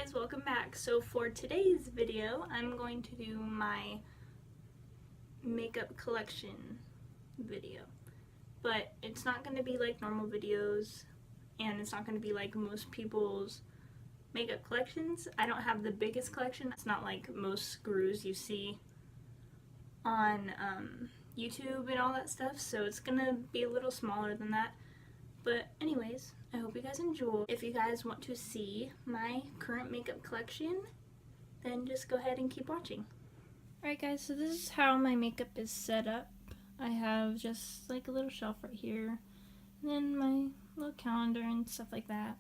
guys, welcome back. So for today's video, I'm going to do my makeup collection video. But it's not going to be like normal videos, and it's not going to be like most people's makeup collections. I don't have the biggest collection. It's not like most gurus you see on YouTube and all that stuff, so it's going to be a little smaller than that. But anyways, I hope you guys enjoy. If you guys want to see my current makeup collection, then just go ahead and keep watching. Alright guys, so this is how my makeup is set up. I have just like a little shelf right here, and then my little calendar and stuff like that.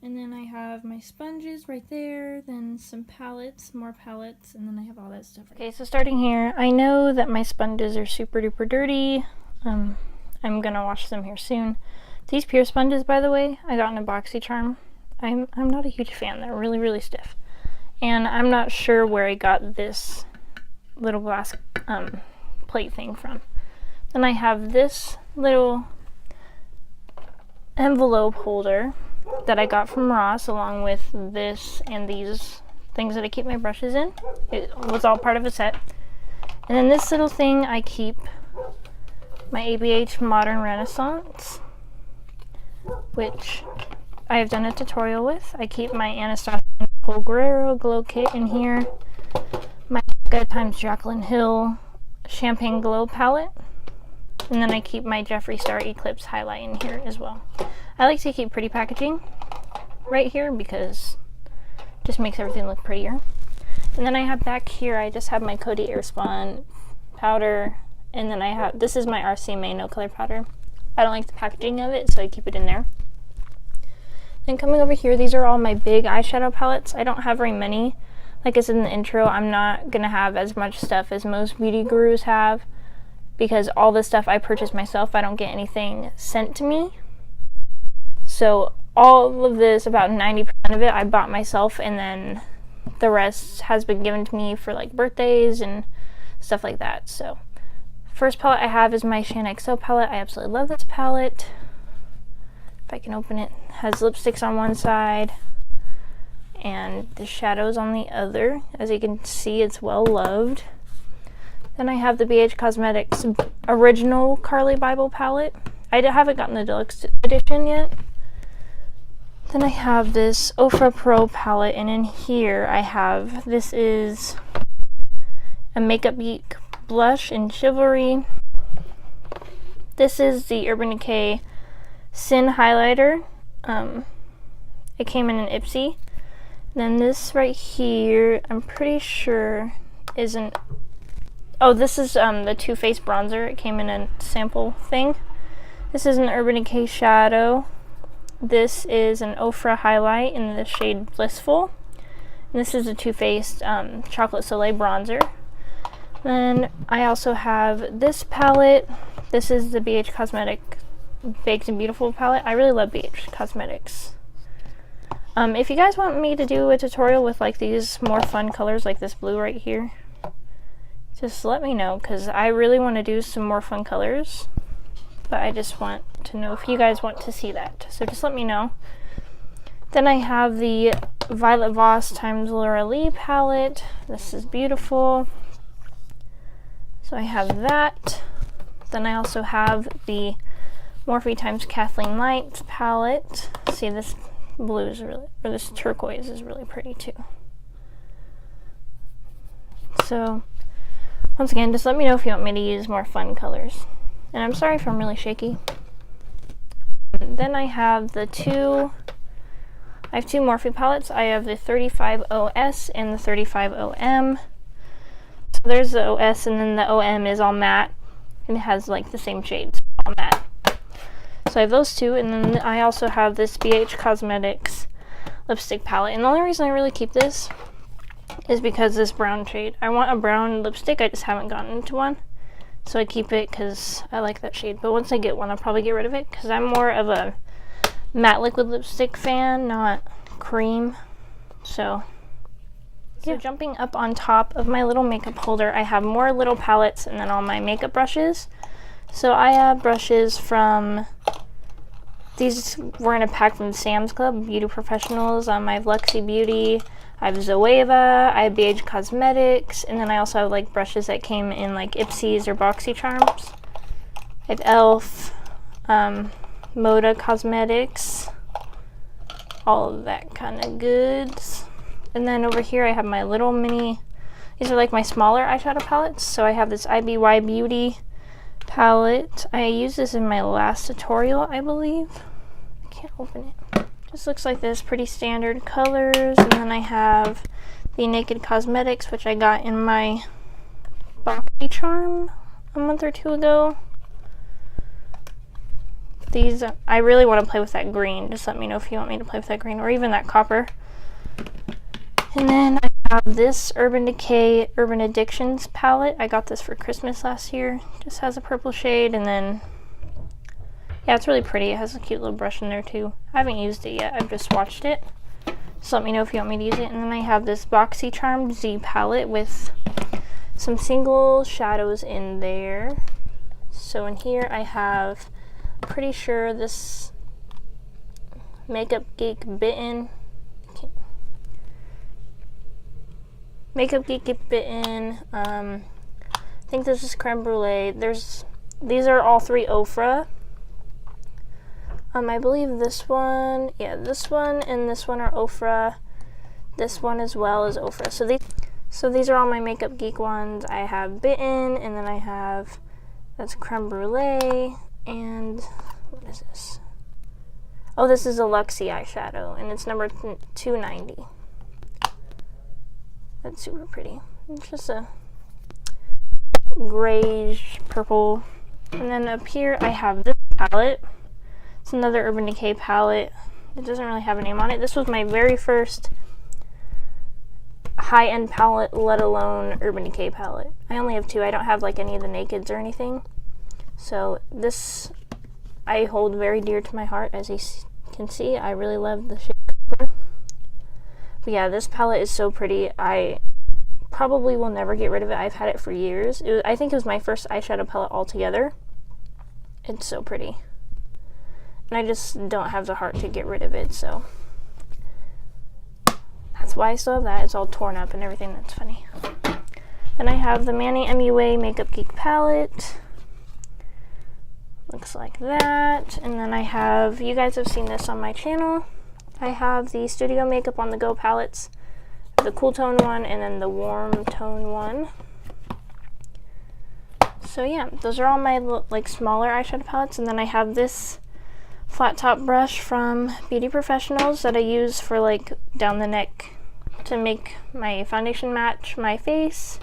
And then I have my sponges right there, then some palettes, more palettes, and then I have all that stuff. Okay, so starting here, I know that my sponges are super duper dirty. I'm gonna wash them here soon. These pure sponges, by the way, I got in a BoxyCharm. I'm not a huge fan. They're really, really stiff. And I'm not sure where I got this little glass plate thing from. Then I have this little envelope holder that I got from Ross, along with this and these things that I keep my brushes in. It was all part of a set. And then this little thing I keep my ABH Modern Renaissance, which I have done a tutorial with. I keep my Anastasia Nicole Guerrero Glow Kit in here, my Good Times Jaclyn Hill Champagne Glow Palette, and then I keep my Jeffree Star Eclipse highlight in here as well. I like to keep pretty packaging right here because it just makes everything look prettier. And then I have back here, I just have my Coty Airspun powder, and then I have, this is my RCMA No Color powder. I don't like the packaging of it, so I keep it in there. Then coming over here, these are all my big eyeshadow palettes. I don't have very many. Like I said in the intro, I'm not going to have as much stuff as most beauty gurus have, because all this stuff I purchase myself. I don't get anything sent to me. So all of this, about 90% of it, I bought myself, and then the rest has been given to me for like birthdays and stuff like that. So first palette I have is my Shan XO palette. I absolutely love this palette. If I can open it, it has lipsticks on one side and the shadows on the other. As you can see, it's well loved. Then I have the BH Cosmetics original Carly Bible palette. I haven't gotten the deluxe edition yet. Then I have this Ofra Pro palette, and in here I have, this is a Makeup Geek blush in Chivalry. This is the Urban Decay Sin highlighter. It came in an Ipsy. Then this right here, I'm pretty sure isn't. Oh, this is the Too Faced bronzer. It came in a sample thing. This is an Urban Decay shadow. This is an Ofra highlight in the shade Blissful. And this is a Too Faced Chocolate Soleil bronzer. Then I also have this palette. This is the BH Cosmetic Baked and Beautiful palette. I really love BH Cosmetics. If you guys want me to do a tutorial with like these more fun colors, like this blue right here, just let me know, because I really want to do some more fun colors. But I just want to know if you guys want to see that. So just let me know. Then I have the Violet Voss times Laura Lee palette. This is beautiful. So I have that. Then I also have the Morphe times Kathleen Lights palette. See, this blue is really, or this turquoise is really pretty too. So once again, just let me know if you want me to use more fun colors. And I'm sorry if I'm really shaky. And then I have I have two Morphe palettes. I have the 35OS and the 35OM. So there's the OS, and then the OM is all matte, and it has like the same shades, all matte. So I have those two, and then I also have this BH Cosmetics lipstick palette. And the only reason I really keep this is because this brown shade. I want a brown lipstick, I just haven't gotten into one. So I keep it because I like that shade. But once I get one, I'll probably get rid of it, because I'm more of a matte liquid lipstick fan, not cream. So yeah. So jumping up on top of my little makeup holder, I have more little palettes and then all my makeup brushes. So I have brushes from These were in a pack from Sam's Club, Beauty Professionals. I have Luxie Beauty, I have Zoeva, I have BH Cosmetics, and then I also have like brushes that came in like Ipsies or BoxyCharms. I have e.l.f., Moda Cosmetics, all of that kind of goods. And then over here I have my little mini, these are like my smaller eyeshadow palettes. So I have this IBY Beauty palette. I used this in my last tutorial, I believe. I can't open it. Just looks like this, pretty standard colors. And then I have the Naked Cosmetics, which I got in my BoxyCharm a month or two ago. These, I really want to play with that green. Just let me know if you want me to play with that green or even that copper. And then I have this Urban Decay Urban Addictions palette. I got this for Christmas last year. Just has a purple shade, and then yeah, it's really pretty. It has a cute little brush in there too. I haven't used it yet. I've just swatched it. So let me know if you want me to use it. And then I have this BoxyCharm Z palette with some single shadows in there. So in here I have, pretty sure this Makeup Geek Bitten. Makeup Geek Bitten. I think this is Creme Brulee. These are all three Ofra. I believe this one, yeah, this one and this one are Ofra. This one as well is Ofra. So these are all my Makeup Geek ones. I have Bitten, and then I have, that's Creme Brulee, and what is this? Oh, this is a Luxie eyeshadow, and it's number 290. That's super pretty. It's just a grayish purple. And then up here I have this palette. It's another Urban Decay palette. It doesn't really have a name on it. This was my very first high-end palette, let alone Urban Decay palette. I only have two. I don't have like any of the Nakeds or anything. So this I hold very dear to my heart. As you can see, I really love the shade Copper. But yeah, this palette is so pretty. I probably will never get rid of it. I've had it for years. I think it was my first eyeshadow palette altogether. It's so pretty. And I just don't have the heart to get rid of it, so that's why I still have that. It's all torn up and everything. That's funny. Then I have the Manny MUA Makeup Geek palette. Looks like that. And then I have, you guys have seen this on my channel, I have the Studio Makeup on the Go palettes, the cool tone one and then the warm tone one. So yeah, those are all my like smaller eyeshadow palettes. And then I have this flat top brush from Beauty Professionals that I use for like down the neck to make my foundation match my face.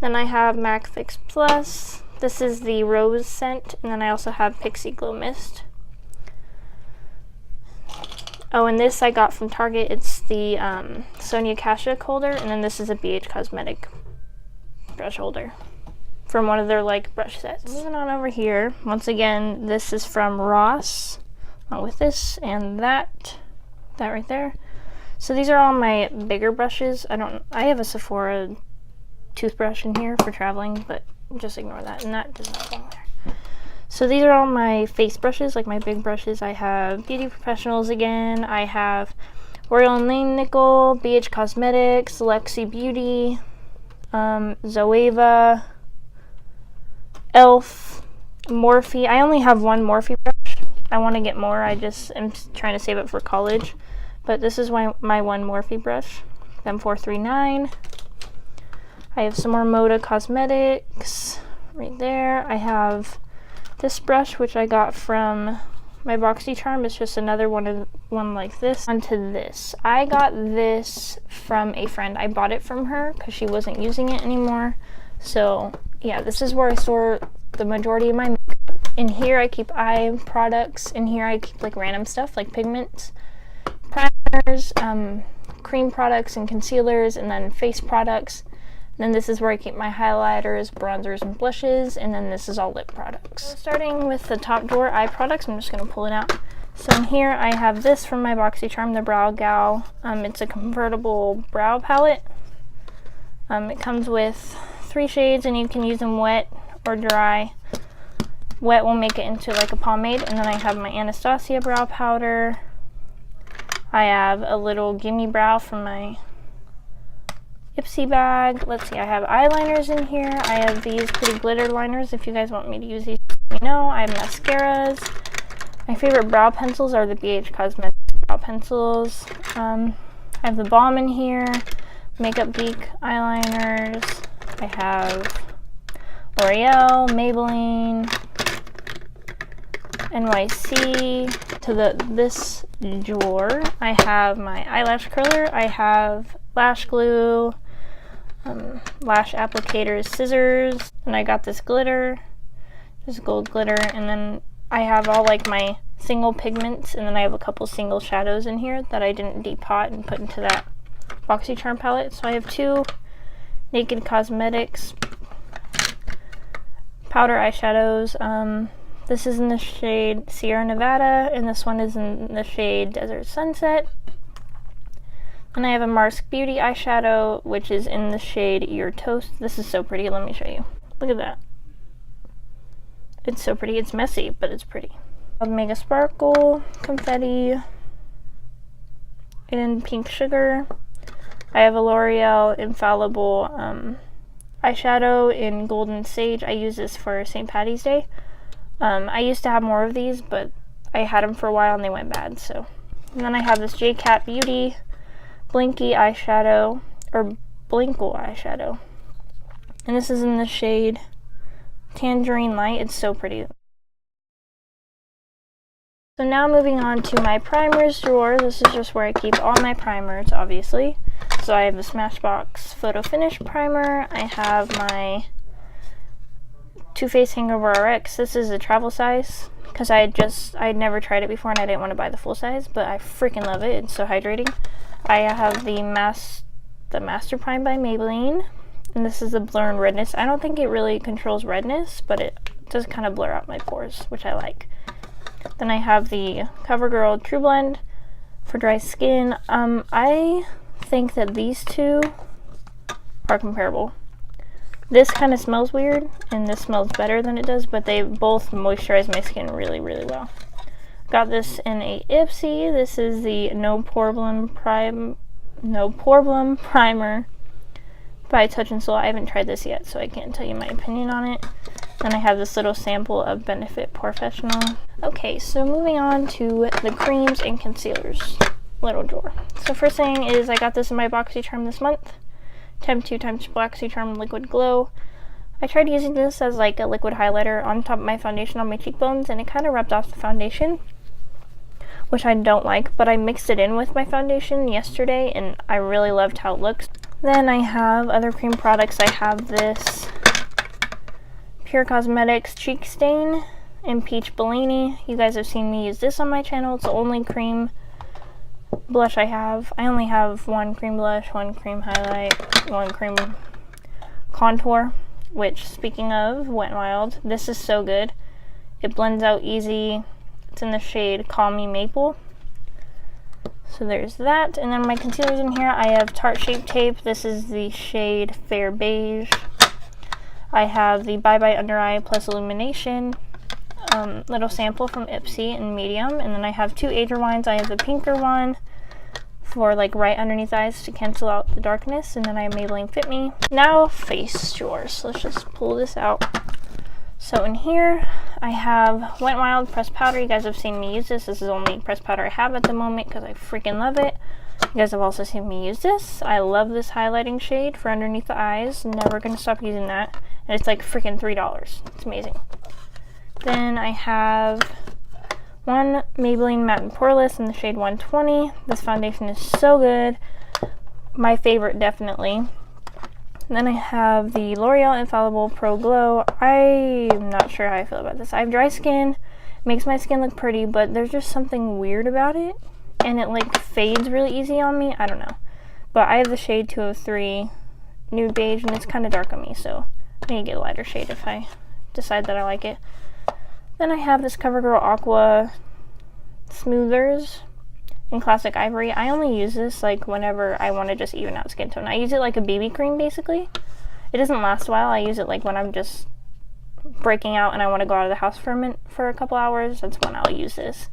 Then I have MAC Fix Plus. This is the rose scent, and then I also have Pixie Glow Mist. Oh, and this I got from Target. It's the Sonia Kashuk holder, and then this is a BH Cosmetic brush holder from one of their like brush sets. Moving on over here, once again, this is from Ross, with this and that right there. So these are all my bigger brushes. I have a Sephora toothbrush in here for traveling, but just ignore that, and that does not belong there. So these are all my face brushes, like my big brushes. I have Beauty Professionals again. I have Royal and Lane Nickel, BH Cosmetics, Luxie Beauty, Zoeva, e.l.f., Morphe. I only have one Morphe brush. I want to get more. I just am trying to save it for college. But this is my one Morphe brush, M439. I have some more Moda Cosmetics right there. I have this brush, which I got from my BoxyCharm. It's just another one like this. Onto this. I got this from a friend. I bought it from her because she wasn't using it anymore. So yeah, this is where I store the majority of my makeup. In here I keep eye products. In here I keep like random stuff like pigments, primers, cream products and concealers, and then face products. Then this is where I keep my highlighters, bronzers, and blushes, and then this is all lip products. So starting with the top drawer, eye products, I'm just going to pull it out. So in here I have this from my BoxyCharm, the Brow Gal. It's a convertible brow palette. It comes with 3 shades, and you can use them wet or dry. Wet will make it into like a pomade. And then I have my Anastasia brow powder. I have a little Gimme Brow from my Ipsy bag. Let's see, I have eyeliners in here. I have these pretty glitter liners. If you guys want me to use these, let me know. I have mascaras. My favorite brow pencils are the BH Cosmetics brow pencils. I have the balm in here. Makeup Geek eyeliners. I have L'Oreal, Maybelline, NYC. To this drawer, I have my eyelash curler. I have lash glue, lash applicators, scissors, and I got this glitter, this gold glitter, and then I have all like my single pigments, and then I have a couple single shadows in here that I didn't depot and put into that BoxyCharm palette. So I have two Naked Cosmetics powder eyeshadows. This is in the shade Sierra Nevada, and this one is in the shade Desert Sunset. And I have a Mars Beauty eyeshadow, which is in the shade Your Toast. This is so pretty. Let me show you. Look at that. It's so pretty. It's messy, but it's pretty. Mega Sparkle, Confetti, and Pink Sugar. I have a L'Oreal Infallible eyeshadow in Golden Sage. I use this for St. Patty's Day. I used to have more of these, but I had them for a while and they went bad. So, and then I have this J Cat Beauty Blinky eyeshadow, or Blinkle eyeshadow, and this is in the shade Tangerine Light. It's so pretty. So now moving on to my primers drawer. This is just where I keep all my primers, obviously. So I have the Smashbox Photo Finish primer. I have my Too Faced Hangover RX. This is a travel size because I had never tried it before and I didn't want to buy the full size, but I freaking love it. It's so hydrating. I have the Master Prime by Maybelline, and this is the Blur and Redness. I don't think it really controls redness, but it does kind of blur out my pores, which I like. Then I have the CoverGirl True Blend for dry skin. I think that these two are comparable. This kind of smells weird, and this smells better than it does, but they both moisturize my skin really, really well. Got this in a Ipsy. This is the No Problem Primer by Touch and Soul. I haven't tried this yet, so I can't tell you my opinion on it. Then I have this little sample of Benefit Professional. Okay, so moving on to the creams and concealers little drawer. So first thing is I got this in my BoxyCharm this month. Temp 2 times BoxyCharm Liquid Glow. I tried using this as like a liquid highlighter on top of my foundation on my cheekbones, and it kind of rubbed off the foundation, which I don't like, but I mixed it in with my foundation yesterday and I really loved how it looks. Then I have other cream products. I have this Pure Cosmetics Cheek Stain in Peach Bellini. You guys have seen me use this on my channel. It's the only cream blush I have. I only have one cream blush, one cream highlight, one cream contour, which, speaking of Wet n Wild, this is so good. It blends out easy. It's in the shade Call Me Maple. So there's that. And then my concealers in here, I have Tarte Shape Tape. This is the shade Fair Beige. I have the Bye Bye Under Eye Plus Illumination little sample from Ipsy in medium. And then I have two age rewinds. I have the pinker one for like right underneath the eyes to cancel out the darkness. And then I have Maybelline Fit Me. Now face drawers. So let's just pull this out. So in here, I have Wet n Wild pressed powder. You guys have seen me use this. This is the only pressed powder I have at the moment because I freaking love it. You guys have also seen me use this. I love this highlighting shade for underneath the eyes. Never going to stop using that. And it's like freaking $3. It's amazing. Then I have one Maybelline Matte and Poreless in the shade 120. This foundation is so good. My favorite, definitely. Then I have the L'Oreal Infallible Pro Glow. I'm not sure how I feel about this. I have dry skin. It makes my skin look pretty, but there's just something weird about it. And it like fades really easy on me. I don't know. But I have the shade 203 Nude Beige, and it's kind of dark on me, so I need to get a lighter shade if I decide that I like it. Then I have this CoverGirl Aqua Smoothers in Classic Ivory. I only use this like whenever I want to just even out skin tone. I use it like a BB cream basically. It doesn't last a while. I use it like when I'm just breaking out and I want to go out of the house for a couple hours, that's when I'll use this.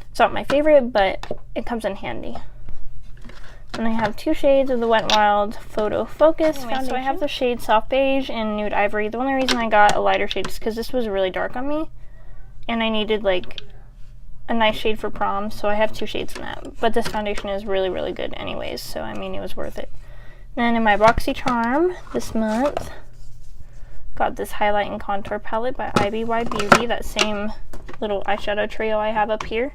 It's not my favorite, but it comes in handy. And I have 2 shades of the Wet n Wild Photo Focus foundation. So I have the shade Soft Beige and Nude Ivory. The only reason I got a lighter shade is because this was really dark on me, and I needed like a nice shade for prom, so I have 2 shades in that. But this foundation is really, really good anyways, so I mean, it was worth it. Then in my BoxyCharm this month, got this highlight and contour palette by IBY Beauty, that same little eyeshadow trio I have up here.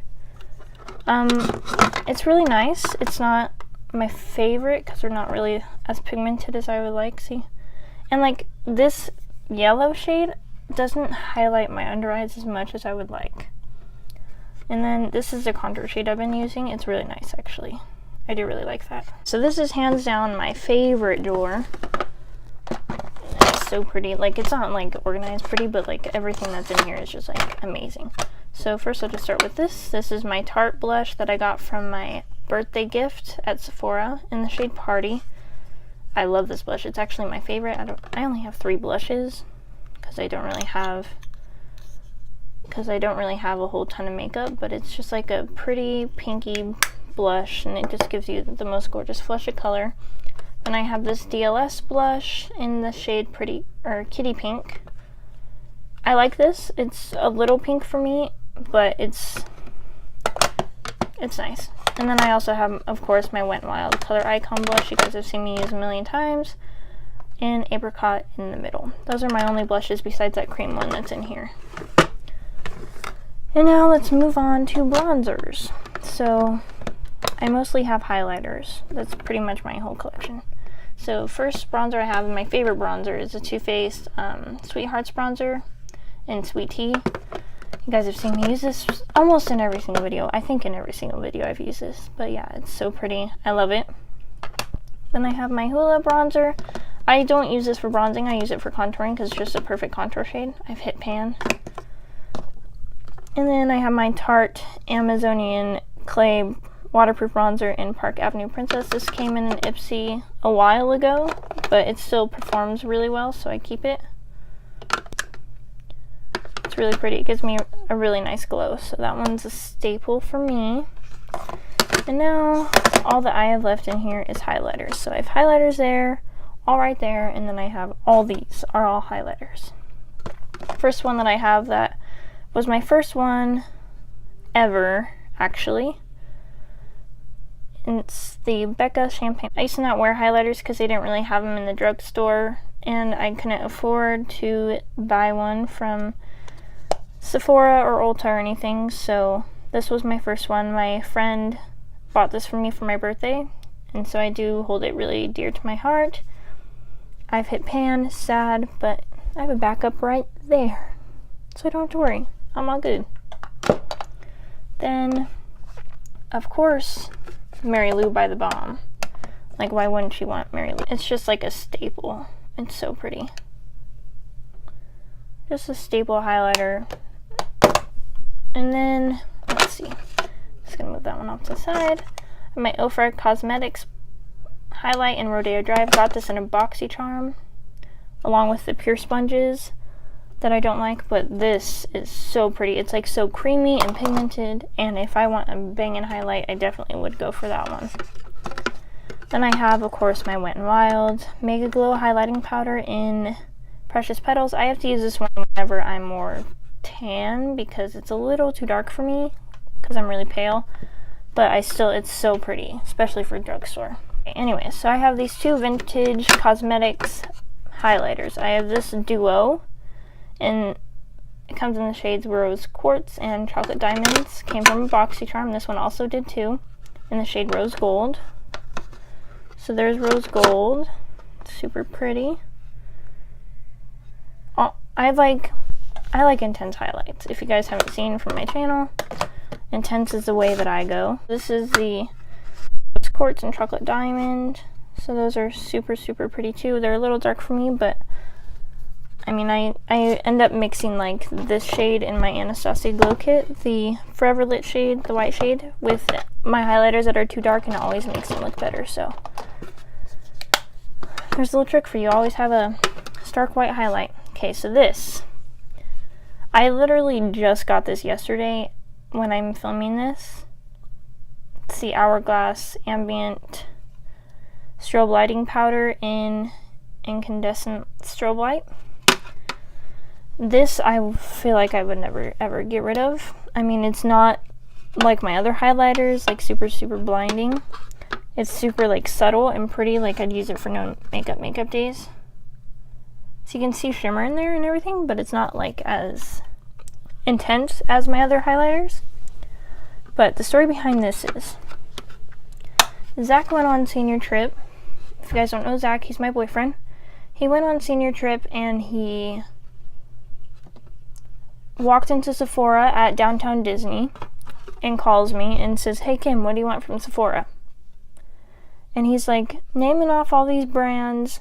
It's really nice. It's not my favorite because they're not really as pigmented as I would like, see? And like this yellow shade doesn't highlight my under eyes as much as I would like. And then this is the contour shade I've been using. It's really nice actually. I do really like that. So this is hands down my favorite drawer. It's so pretty. Like, it's not like organized pretty, but like everything that's in here is just like amazing. So first I'll just start with this. This is my Tarte blush that I got from my birthday gift at Sephora in the shade Party. I love this blush. It's actually my favorite. I only have 3 blushes because I don't really have a whole ton of makeup, but it's just like a pretty pinky blush, and it just gives you the most gorgeous flush of color. And I have this DLS blush in the shade Kitty Pink. I like this. It's a little pink for me, but it's nice. And then I also have, of course, my Wet n Wild Color Icon blush. You guys have seen me use a million times. And Apricot in the middle. Those are my only blushes besides that cream one that's in here. And now let's move on to bronzers. So I mostly have highlighters. That's pretty much my whole collection. So first bronzer I have, my favorite bronzer is the Too Faced Sweethearts bronzer in Sweet Tea. You guys have seen me use this almost in every single video. I think in every single video I've used this. But yeah, it's so pretty. I love it. Then I have my Hoola bronzer. I don't use this for bronzing. I use it for contouring because it's just a perfect contour shade. I've hit pan. And then I have my Tarte Amazonian Clay waterproof bronzer in Park Avenue Princess. This came in an Ipsy a while ago, but it still performs really well, so I keep it. It's really pretty. It gives me a really nice glow, so that one's a staple for me. And now all that I have left in here is highlighters. So I have highlighters there, all right there, and then I have all these are all highlighters. First one that I have that was my first one ever, actually. And it's the Becca Champagne. I used to not wear highlighters because they didn't really have them in the drugstore, and I couldn't afford to buy one from Sephora or Ulta or anything, so this was my first one. My friend bought this for me for my birthday, and so I do hold it really dear to my heart. I've hit pan, sad, but I have a backup right there, so I don't have to worry. I'm all good. Then, of course, Mary Lou by the Balm. Like, why wouldn't you want Mary Lou? It's just like a staple. It's so pretty. Just a staple highlighter. And then, let's see. Just gonna move that one off to the side. My Ofra Cosmetics highlight in Rodeo Drive. Got this in a BoxyCharm, along with the pure sponges that I don't like, but this is so pretty. It's like so creamy and pigmented, and if I want a banging highlight, I definitely would go for that one. Then I have, of course, my Wet n Wild Mega Glow highlighting powder in Precious Petals. I have to use this one whenever I'm more tan because it's a little too dark for me because I'm really pale, but it's so pretty, especially for drugstore. Anyway, so I have these 2 Vintage Cosmetics highlighters. I have this Duo, and it comes in the shades Rose Quartz and Chocolate Diamonds. Came from a BoxyCharm. This one also did too, in the shade Rose Gold. So there's Rose Gold. It's super pretty. I like intense highlights. If you guys haven't seen from my channel, intense is the way that I go. This is the Rose Quartz and Chocolate Diamond. So those are super, super pretty too. They're a little dark for me, but I mean, I end up mixing like this shade in my Anastasia Glow Kit, the Forever Lit shade, the white shade, with my highlighters that are too dark, and it always makes them look better. So there's a little trick for you. Always have a stark white highlight. Okay, so this I literally just got this yesterday when I'm filming this. It's the Hourglass Ambient Strobe Lighting Powder in Incandescent Strobe Light. This I feel like I would never ever get rid of. I mean, it's not like my other highlighters, like super blinding. It's super like subtle and pretty, like I'd use it for no makeup days. So you can see shimmer in there and everything, but it's not like as intense as my other highlighters. But the story behind this is, Zach went on senior trip. If you guys don't know Zach, he's my boyfriend. He went on senior trip and he walked into Sephora at downtown Disney and calls me and says, "Hey Kim, what do you want from Sephora?" And he's like naming off all these brands,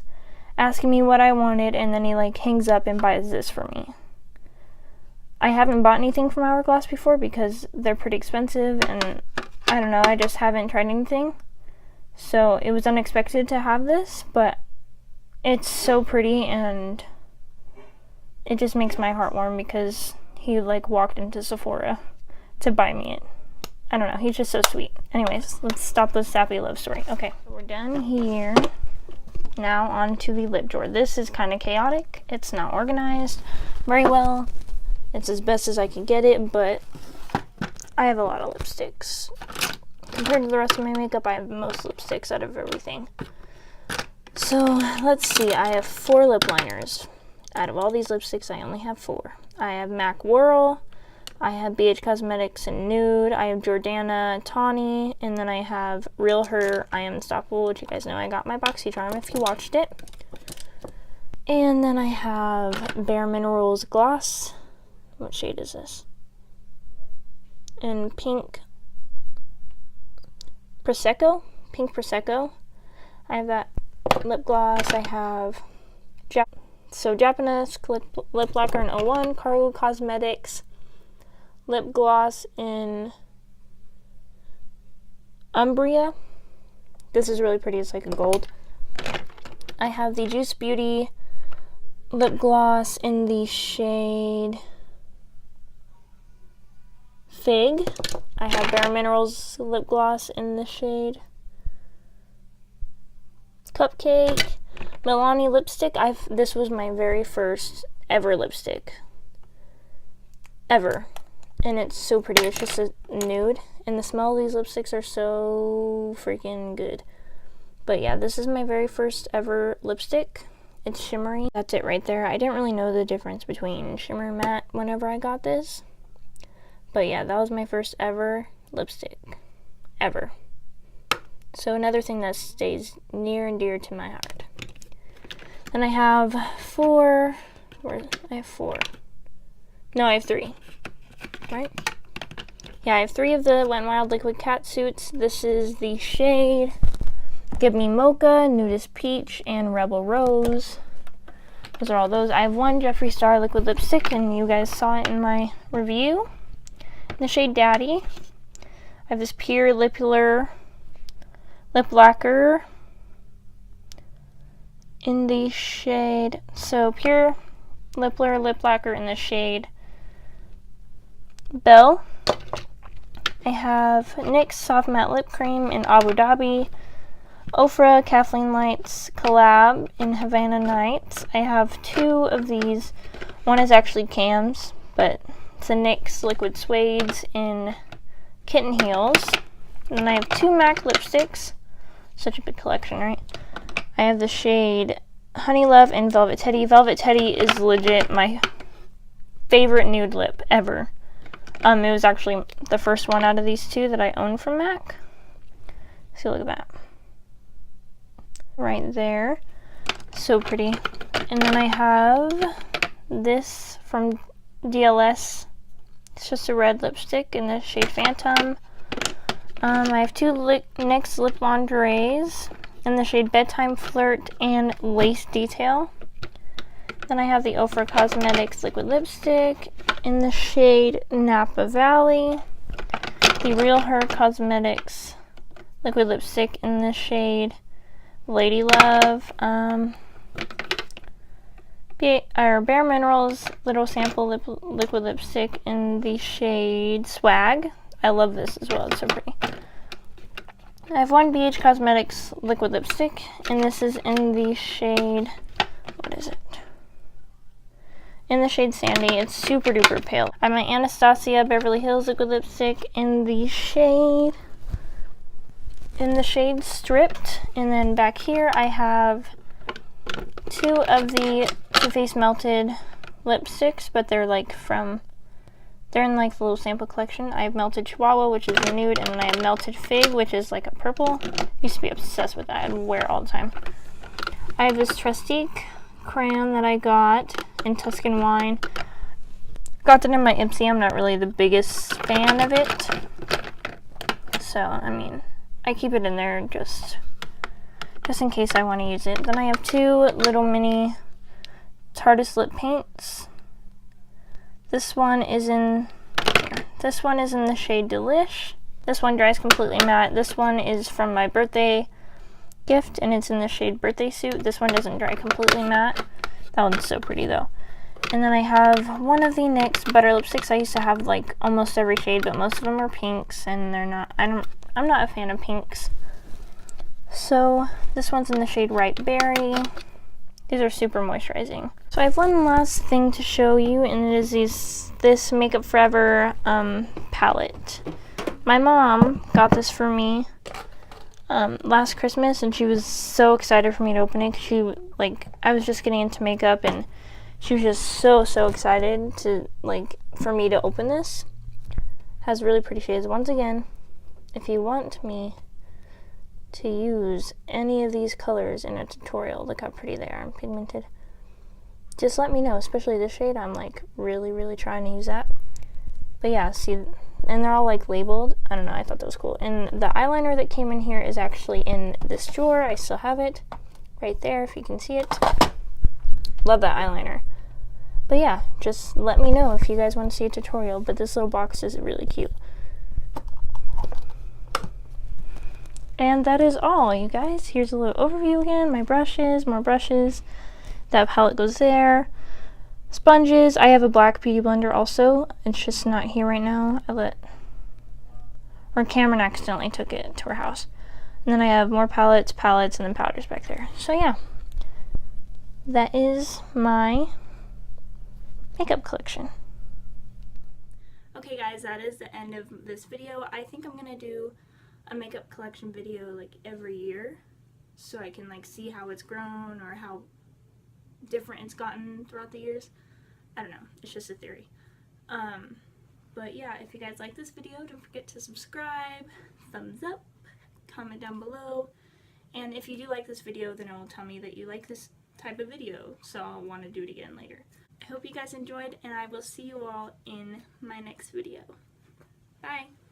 asking me what I wanted, and then he like hangs up and buys this for me. I haven't bought anything from Hourglass before because they're pretty expensive, and I don't know, I just haven't tried anything. So it was unexpected to have this, but it's so pretty and it just makes my heart warm because he like walked into Sephora to buy me it. I don't know, he's just so sweet. Anyways, let's stop this sappy love story. Okay, so we're done here. Now on to the lip drawer. This is kind of chaotic. It's not organized very well. It's as best as I can get it, but I have a lot of lipsticks. Compared to the rest of my makeup, I have the most lipsticks out of everything. So let's see, I have 4 lip liners. Out of all these lipsticks, I only have 4. I have MAC Whirl, I have BH Cosmetics in Nude, I have Jordana Tawny, and then I have Real Her I Am Unstoppable, which you guys know I got my BoxyCharm if you watched it. And then I have Bare Minerals Gloss. What shade is this? In Pink Prosecco. Pink Prosecco. I have that lip gloss. I have Japanese lip lacquer in 01, Cargo Cosmetics lip gloss in Umbria. This is really pretty. It's like a gold. I have the Juice Beauty lip gloss in the shade Fig. I have Bare Minerals lip gloss in the shade Cupcake. Milani lipstick. This was my very first ever lipstick. Ever. And it's so pretty. It's just a nude. And the smell of these lipsticks are so freaking good. But yeah, this is my very first ever lipstick. It's shimmery. That's it right there. I didn't really know the difference between shimmer and matte whenever I got this. But yeah, that was my first ever lipstick. Ever. So another thing that stays near and dear to my heart. Then I have 4. I have 4. No, I have 3. Right? Yeah, I have 3 of the Wet n Wild Liquid Cat Suits. This is the shade Give Me Mocha, Nudist Peach, and Rebel Rose. Those are all those. I have 1 Jeffree Star liquid lipstick, and you guys saw it in my review. In the shade Daddy. I have this Pure Lipular lip lacquer in the shade, so Pure Lipular lip lacquer in the shade Belle. I have NYX Soft Matte Lip Cream in Abu Dhabi. Ofra Kathleen Lights collab in Havana Nights. I have 2 of these. One is actually Cam's, but it's a NYX Liquid Suedes in Kitten Heels. And then I have 2 MAC lipsticks. Such a big collection, right? I have the shade Honey Love and Velvet Teddy. Velvet Teddy is legit my favorite nude lip ever. It was actually the first one out of these 2 that I own from MAC. See, look at that. Right there. So pretty. And then I have this from DLS. It's just a red lipstick in the shade Phantom. I have 2 NYX lip lingeries in the shade Bedtime Flirt and Lace Detail. Then I have the Ofra Cosmetics liquid lipstick in the shade Napa Valley. The Real Her Cosmetics liquid lipstick in the shade Lady Love. Bare Minerals Little Sample Liquid Lipstick in the shade Swag. I love this as well, it's so pretty. I have one BH Cosmetics liquid lipstick, and this is in the shade, what is it? In the shade Sandy. It's super duper pale. I have my Anastasia Beverly Hills liquid lipstick in the shade Stripped, and then back here I have two of the Too Faced Melted lipsticks, but they're in like the little sample collection. I have Melted Chihuahua, which is a nude, and then I have Melted Fig, which is like a purple. I used to be obsessed with that. I'd wear it all the time. I have this Trustique crayon that I got in Tuscan Wine. Got that in my Ipsy. I'm not really the biggest fan of it. So, I mean, I keep it in there just in case I want to use it. Then I have two little mini Tarteist lip paints. This one is in the shade Delish. This one dries completely matte. This one is from my birthday gift, and it's in the shade Birthday Suit. This one doesn't dry completely matte. That one's so pretty though. And then I have one of the NYX Butter Lipsticks. I used to have like almost every shade, but most of them are pinks, and I'm not a fan of pinks. So this one's in the shade Ripe Berry. These are super moisturizing. So I have one last thing to show you, and it is this Makeup Forever palette. My mom got this for me last Christmas, and she was so excited for me to open it. I was just getting into makeup, and she was just so excited for me to open this. Has really pretty shades. Once again, if you want me to use any of these colors in a tutorial, look how pretty they are and pigmented, just let me know, especially this shade. I'm like really trying to use that. But yeah, see, and they're all like labeled. I don't know, I thought that was cool. And the eyeliner that came in here is actually in this drawer. I still have it right there if you can see it. Love that eyeliner. But yeah, just let me know if you guys want to see a tutorial. But this little box is really cute. And that is all, you guys. Here's a little overview again. My brushes, more brushes. That palette goes there. Sponges. I have a black beauty blender also. It's just not here right now. Cameron accidentally took it to her house. And then I have more palettes, and then powders back there. So yeah, that is my makeup collection. Okay guys, that is the end of this video. I think I'm gonna do a makeup collection video like every year, so I can like see how it's grown or how different it's gotten throughout the years. I don't know, it's just a theory. But yeah, if you guys like this video, don't forget to subscribe, thumbs up, comment down below, and if you do like this video, then it will tell me that you like this type of video, so I'll want to do it again later. I hope you guys enjoyed, and I will see you all in my next video. Bye!